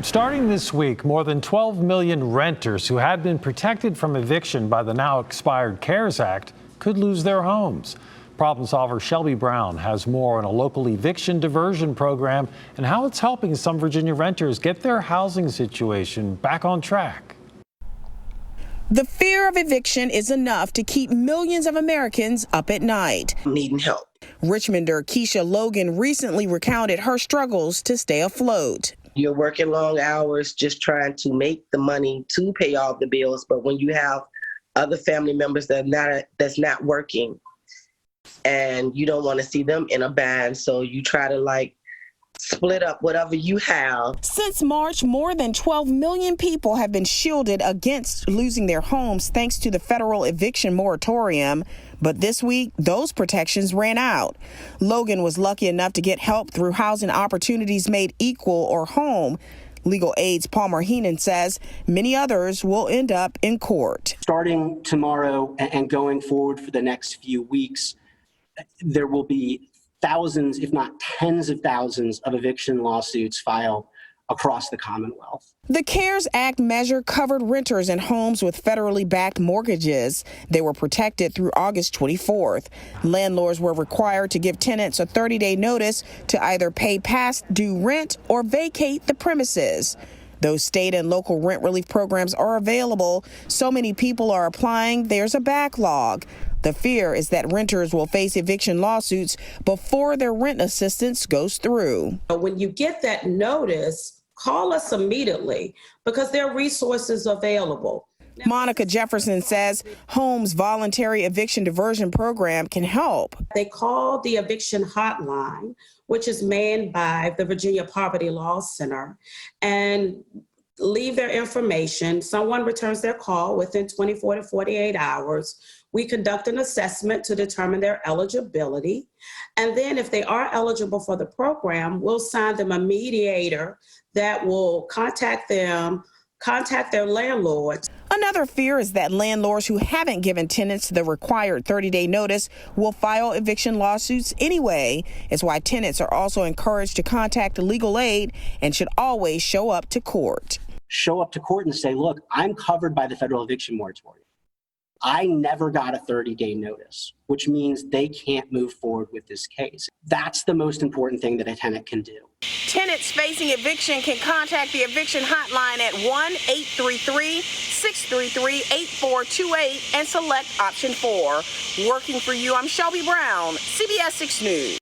Starting this week, more than 12 million renters who had been protected from eviction by the now expired CARES Act could lose their homes. Problem solver Shelby Brown has more on a local eviction diversion program and how it's helping some Virginia renters get their housing situation back on track. The fear of eviction is enough to keep millions of Americans up at night. Needing help. Richmonder Keisha Logan recently recounted her struggles to stay afloat. You're working long hours just trying to make the money to pay off the bills, but when you have other family members that's not working and you don't want to see them in a bind, so you try to split up whatever you have. Since March, more than 12 million people have been shielded against losing their homes thanks to the federal eviction moratorium. But this week, those protections ran out. Logan was lucky enough to get help through Housing Opportunities Made Equal or HOME. Legal Aid's Palmer Heenan says many others will end up in court. Starting tomorrow and going forward for the next few weeks, there will be thousands, if not tens of thousands, of eviction lawsuits filed across the Commonwealth. The CARES Act measure covered renters in homes with federally backed mortgages. They were protected through August 24th. Landlords were required to give tenants a 30-day notice to either pay past due rent or vacate the premises. Those state and local rent relief programs are available. So many people are applying, there's a backlog. The fear is that renters will face eviction lawsuits before their rent assistance goes through. When you get that notice, call us immediately because there are resources available. Monica Jefferson says HOME's voluntary eviction diversion program can help. They call the eviction hotline, which is manned by the Virginia Poverty Law Center, and leave their information. Someone returns their call within 24 to 48 hours. We conduct an assessment to determine their eligibility. And then if they are eligible for the program, we'll sign them a mediator that will contact them, contact their landlords. Another fear is that landlords who haven't given tenants the required 30-day notice will file eviction lawsuits anyway. It's why tenants are also encouraged to contact legal aid and should always show up to court. Show up to court and say, look, I'm covered by the federal eviction moratorium. I never got a 30-day notice, which means they can't move forward with this case. That's the most important thing that a tenant can do. Tenants facing eviction can contact the eviction hotline at 1-833-633-8428 and select option 4. Working for you, I'm Shelby Brown, CBS 6 News.